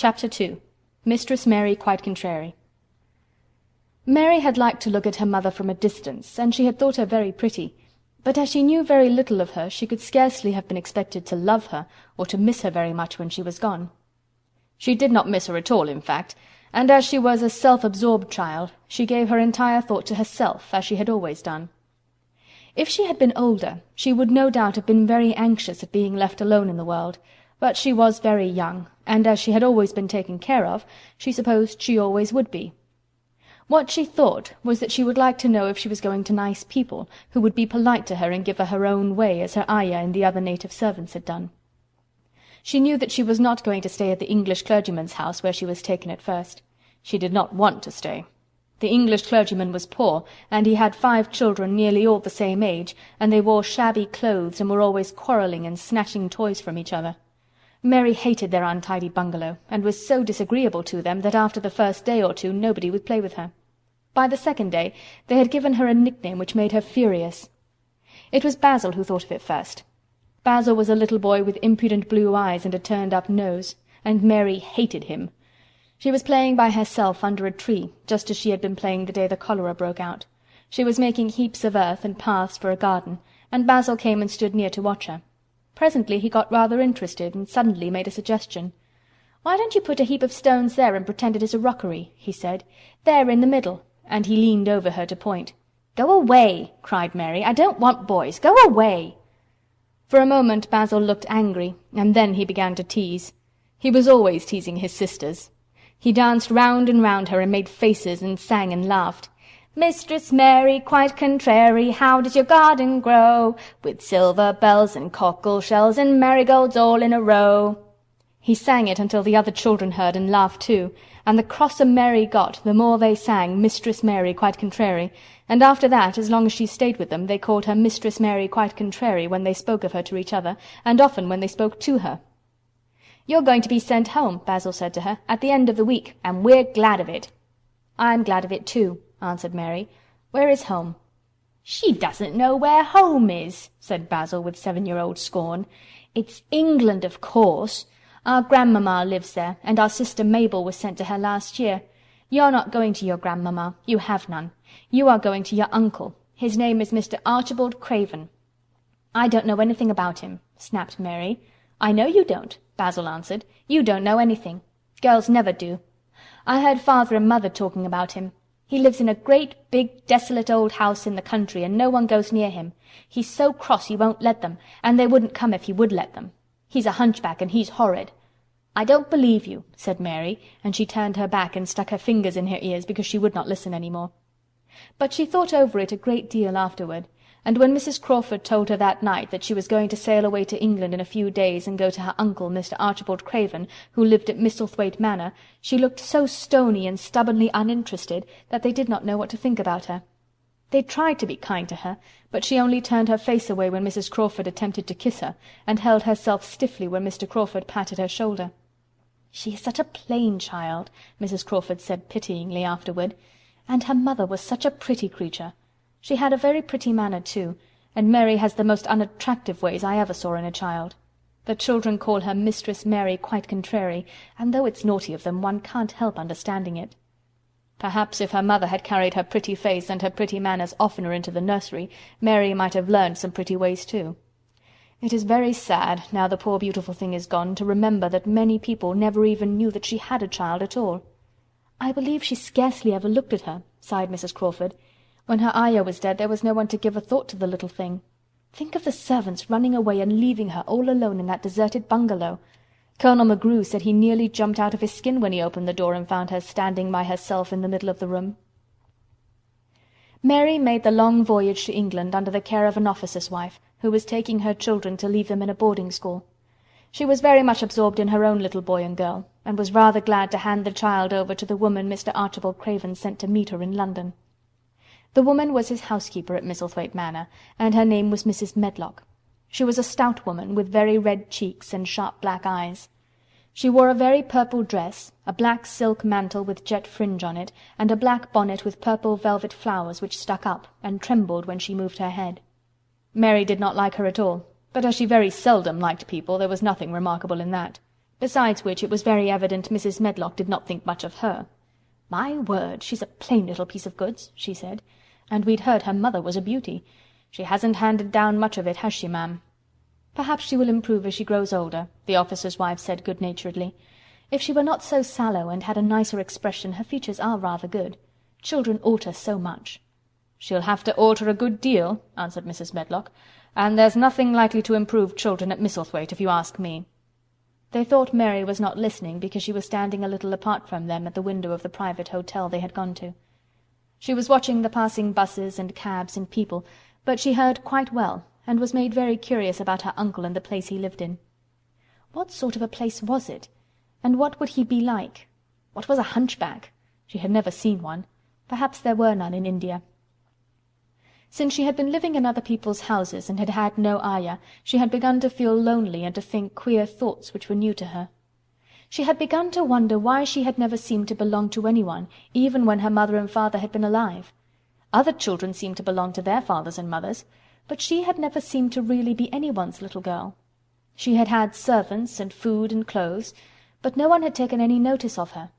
Chapter 2. Mistress Mary Quite Contrary. Mary had liked to look at her mother from a distance, and she had thought her very pretty, but as she knew very little of her, she could scarcely have been expected to love her, or to miss her very much when she was gone. She did not miss her at all, in fact, and as she was a self-absorbed child, she gave her entire thought to herself, as she had always done. If she had been older, she would no doubt have been very anxious at being left alone in the world, but she was very young, and as she had always been taken care of, she supposed she always would be. What she thought was that she would like to know if she was going to nice people, who would be polite to her and give her her own way, as her ayah and the other native servants had done. She knew that she was not going to stay at the English clergyman's house where she was taken at first. She did not want to stay. The English clergyman was poor, and he had 5 children nearly all the same age, and they wore shabby clothes and were always quarrelling and snatching toys from each other. Mary hated their untidy bungalow, and was so disagreeable to them that after the first day or two nobody would play with her. By the second day they had given her a nickname which made her furious. It was Basil who thought of it first. Basil was a little boy with impudent blue eyes and a turned-up nose, and Mary hated him. She was playing by herself under a tree, just as she had been playing the day the cholera broke out. She was making heaps of earth and paths for a garden, and Basil came and stood near to watch her. Presently he got rather interested, and suddenly made a suggestion. "Why don't you put a heap of stones there and pretend it is a rockery?" he said. "There in the middle," and he leaned over her to point. "Go away!" cried Mary. "I don't want boys. Go away!" For a moment Basil looked angry, and then he began to tease. He was always teasing his sisters. He danced round and round her and made faces and sang and laughed. "Mistress Mary, quite contrary, how does your garden grow? With silver bells and cockle shells and marigolds all in a row." He sang it until the other children heard and laughed too, and the crosser Mary got, the more they sang Mistress Mary Quite Contrary, and after that, as long as she stayed with them, they called her Mistress Mary Quite Contrary when they spoke of her to each other, and often when they spoke to her. "You're going to be sent home," Basil said to her, "at the end of the week, and we're glad of it." "I'm glad of it too," answered Mary. "Where is home?" "She doesn't know where home is," said Basil with 7-year-old scorn. "It's England, of course. Our grandmamma lives there, and our sister Mabel was sent to her last year. You're not going to your grandmamma. You have none. You are going to your uncle. His name is Mr. Archibald Craven." "I don't know anything about him," snapped Mary. "I know you don't," Basil answered. "You don't know anything. Girls never do. I heard Father and Mother talking about him. He lives in a great, big, desolate old house in the country, and no one goes near him. He's so cross he won't let them, and they wouldn't come if he would let them. He's a hunchback, and he's horrid." "I don't believe you," said Mary, and she turned her back and stuck her fingers in her ears because she would not listen any more. But she thought over it a great deal afterward, and when Mrs. Crawford told her that night that she was going to sail away to England in a few days and go to her uncle, Mr. Archibald Craven, who lived at Misselthwaite Manor, she looked so stony and stubbornly uninterested that they did not know what to think about her. They tried to be kind to her, but she only turned her face away when Mrs. Crawford attempted to kiss her, and held herself stiffly when Mr. Crawford patted her shoulder. "She is such a plain child," Mrs. Crawford said pityingly afterward, "and her mother was such a pretty creature. She had a very pretty manner too, and Mary has the most unattractive ways I ever saw in a child. The children call her Mistress Mary Quite Contrary, and though it's naughty of them, one can't help understanding it." Perhaps if her mother had carried her pretty face and her pretty manners oftener into the nursery, Mary might have learned some pretty ways too. It is very sad, now the poor beautiful thing is gone, to remember that many people never even knew that she had a child at all. "I believe she scarcely ever looked at her," sighed Mrs. Crawford. "When her ayah was dead there was no one to give a thought to the little thing. Think of the servants running away and leaving her all alone in that deserted bungalow. Colonel McGrew said he nearly jumped out of his skin when he opened the door and found her standing by herself in the middle of the room." Mary made the long voyage to England under the care of an officer's wife, who was taking her children to leave them in a boarding school. She was very much absorbed in her own little boy and girl, and was rather glad to hand the child over to the woman Mr. Archibald Craven sent to meet her in London. The woman was his housekeeper at Misselthwaite Manor, and her name was Mrs. Medlock. She was a stout woman, with very red cheeks and sharp black eyes. She wore a very purple dress, a black silk mantle with jet fringe on it, and a black bonnet with purple velvet flowers which stuck up and trembled when she moved her head. Mary did not like her at all, but as she very seldom liked people, there was nothing remarkable in that. besides which it was very evident Mrs. Medlock did not think much of her. "My word, she's a plain little piece of goods," she said, "and we'd heard her mother was a beauty. She hasn't handed down much of it, has she, ma'am?" "Perhaps she will improve as she grows older," the officer's wife said good-naturedly. "If she were not so sallow and had a nicer expression, her features are rather good. Children alter so much." "She'll have to alter a good deal," answered Mrs. Medlock, "and there's nothing likely to improve children at Misselthwaite, if you ask me." They thought Mary was not listening because she was standing a little apart from them at the window of the private hotel they had gone to. She was watching the passing buses and cabs and people, but she heard quite well, and was made very curious about her uncle and the place he lived in. What sort of a place was it? And what would he be like? What was a hunchback? She had never seen one. Perhaps there were none in India. Since she had been living in other people's houses and had had no ayah, she had begun to feel lonely and to think queer thoughts which were new to her. She had begun to wonder why she had never seemed to belong to anyone, even when her mother and father had been alive. Other children seemed to belong to their fathers and mothers, but she had never seemed to really be anyone's little girl. She had had servants and food and clothes, but no one had taken any notice of her.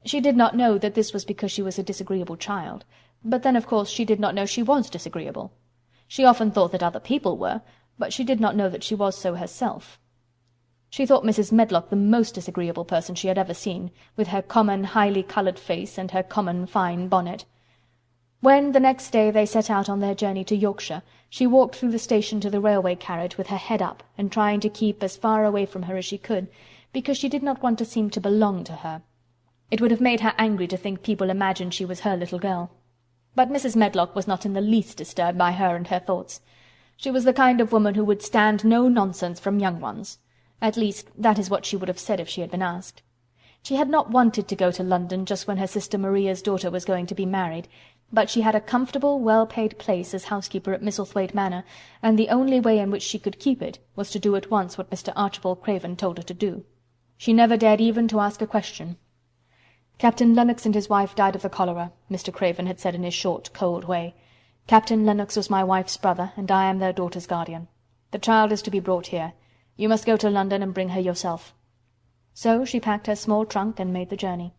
She did not know that this was because she was a disagreeable child, but then of course she did not know she was disagreeable. She often thought that other people were, but she did not know that she was so herself. She thought Mrs. Medlock the most disagreeable person she had ever seen, with her common highly coloured face and her common fine bonnet. When the next day they set out on their journey to Yorkshire, she walked through the station to the railway carriage with her head up and trying to keep as far away from her as she could, because she did not want to seem to belong to her. It would have made her angry to think people imagined she was her little girl. But Mrs. Medlock was not in the least disturbed by her and her thoughts. She was the kind of woman who would stand no nonsense from young ones. At least, that is what she would have said if she had been asked. She had not wanted to go to London just when her sister Maria's daughter was going to be married, but she had a comfortable, well-paid place as housekeeper at Misselthwaite Manor, and the only way in which she could keep it was to do at once what Mr. Archibald Craven told her to do. She never dared even to ask a question. "Captain Lennox and his wife died of the cholera," Mr. Craven had said in his short, cold way. "Captain Lennox was my wife's brother, and I am their daughter's guardian. The child is to be brought here. You must go to London and bring her yourself." So she packed her small trunk and made the journey.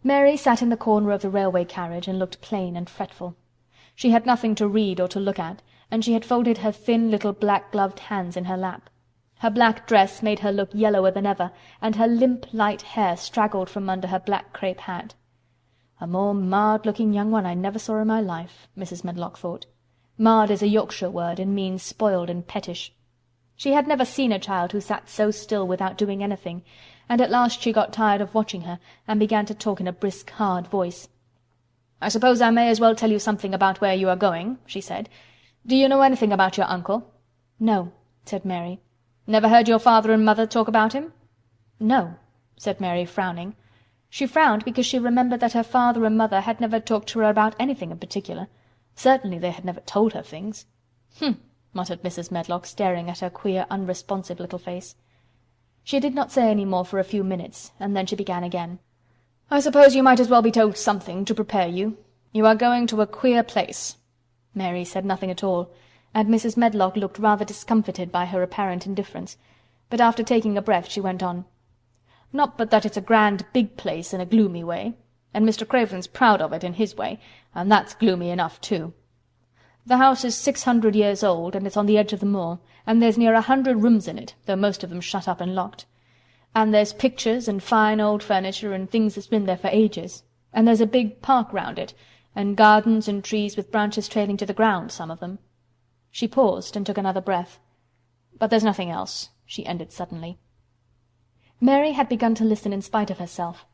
Mary sat in the corner of the railway carriage and looked plain and fretful. She had nothing to read or to look at, and she had folded her thin little black-gloved hands in her lap. Her black dress made her look yellower than ever, and her limp light hair straggled from under her black crape hat. "A more marred-looking young one I never saw in my life," Mrs. Medlock thought. Marred is a Yorkshire word and means spoiled and pettish. She had never seen a child who sat so still without doing anything, and at last she got tired of watching her and began to talk in a brisk, hard voice. "I suppose I may as well tell you something about where you are going," she said. "Do you know anything about your uncle?" "No," said Mary. "Never heard your father and mother talk about him?" "No," said Mary, frowning. She frowned because she remembered that her father and mother had never talked to her about anything in particular. Certainly they had never told her things. Muttered Mrs. Medlock, staring at her queer, unresponsive little face. She did not say any more for a few minutes, and then she began again. "I suppose you might as well be told something to prepare you. You are going to a queer place." Mary said nothing at all, and Mrs. Medlock looked rather discomfited by her apparent indifference, but after taking a breath she went on. "Not but that it's a grand big place in a gloomy way, and Mr. Craven's proud of it in his way, and that's gloomy enough too. The house is 600 years old, and it's on the edge of the moor, and there's near 100 rooms in it, though most of them shut up and locked. And there's pictures and fine old furniture and things that's been there for ages, and there's a big park round it, and gardens and trees with branches trailing to the ground, some of them." She paused and took another breath. "But there's nothing else," she ended suddenly. Mary had begun to listen in spite of herself.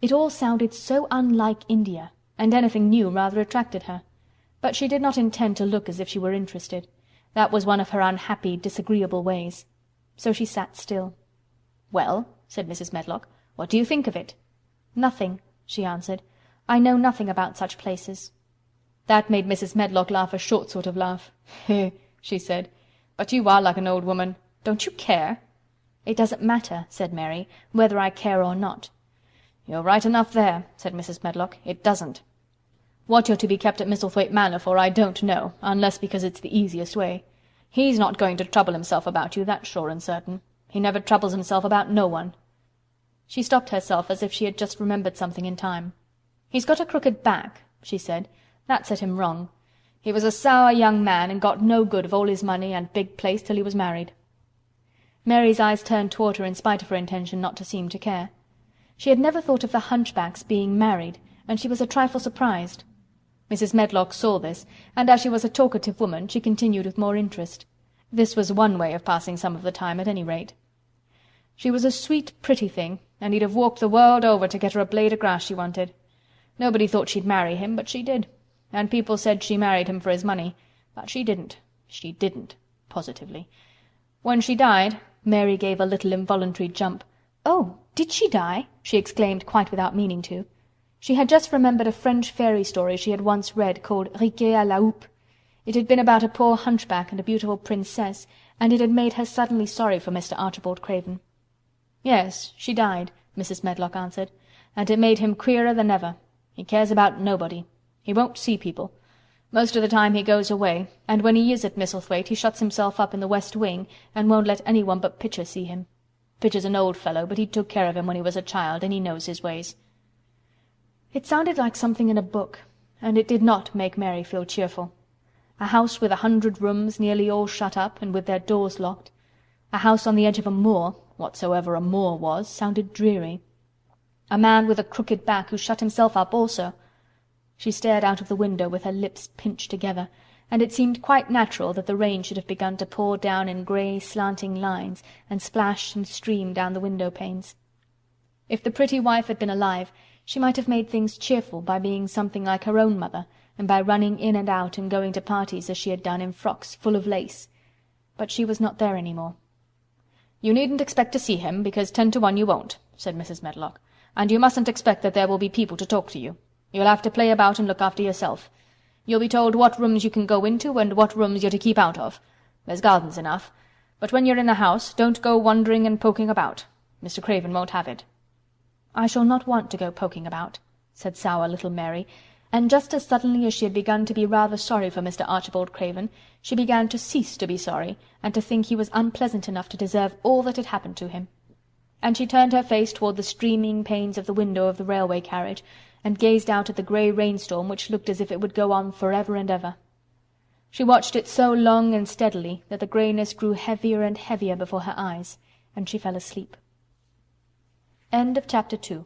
It all sounded so unlike India, and anything new rather attracted her. But she did not intend to look as if she were interested. That was one of her unhappy, disagreeable ways. So she sat still. "Well," said Mrs. Medlock, "what do you think of it?" "Nothing," she answered. "I know nothing about such places." That made Mrs. Medlock laugh a short sort of laugh. she said. "But you are like an old woman. Don't you care?" "It doesn't matter," said Mary, "whether I care or not." "You're right enough there," said Mrs. Medlock. "It doesn't. What you're to be kept at Misselthwaite Manor for I don't know, unless because it's the easiest way. He's not going to trouble himself about you, that's sure and certain. He never troubles himself about no one." She stopped herself as if she had just remembered something in time. "He's got a crooked back," she said. "That set him wrong. He was a sour young man and got no good of all his money and big place till he was married." Mary's eyes turned toward her in spite of her intention not to seem to care. She had never thought of the hunchbacks being married, and she was a trifle surprised. Mrs. Medlock saw this, and as she was a talkative woman, she continued with more interest. This was one way of passing some of the time, at any rate. She was a sweet, pretty thing, and he'd have walked the world over to get her a blade o' grass she wanted. Nobody thought she'd marry him, but she did, and people said she married him for his money, but she didn't. She didn't, positively. When she died, Mary gave a little involuntary jump. "Oh, did she die?" she exclaimed quite without meaning to. She had just remembered a French fairy story she had once read called Riquet à la houppe. It had been about a poor hunchback and a beautiful princess, and it had made her suddenly sorry for Mr. Archibald Craven. "Yes, she died," Mrs. Medlock answered, "and it made him queerer than ever. He cares about nobody. He won't see people. Most of the time he goes away, and when he is at Misselthwaite he shuts himself up in the west wing and won't let anyone but Pitcher see him. Pitcher's an old fellow, but he took care of him when he was a child, and he knows his ways." It sounded like something in a book, and it did not make Mary feel cheerful. A house with 100 rooms, nearly all shut up, and with their doors locked. A house on the edge of a moor, whatsoever a moor was, sounded dreary. A man with a crooked back who shut himself up also. She stared out of the window with her lips pinched together, and it seemed quite natural that the rain should have begun to pour down in grey, slanting lines and splash and stream down the window panes. If the pretty wife had been alive, she might have made things cheerful by being something like her own mother, and by running in and out and going to parties as she had done in frocks full of lace. But she was not there any more. "You needn't expect to see him, because 10 to 1 you won't," said Mrs. Medlock. "And you mustn't expect that there will be people to talk to you. You'll have to play about and look after yourself. You'll be told what rooms you can go into and what rooms you're to keep out of. There's gardens enough. But when you're in the house, don't go wandering and poking about. Mr. Craven won't have it." "I shall not want to go poking about," said sour little Mary, and just as suddenly as she had begun to be rather sorry for Mr. Archibald Craven, she began to cease to be sorry, and to think he was unpleasant enough to deserve all that had happened to him. And she turned her face toward the streaming panes of the window of the railway carriage, and gazed out at the grey rainstorm which looked as if it would go on forever and ever. She watched it so long and steadily that the greyness grew heavier and heavier before her eyes, and she fell asleep. End of Chapter 2.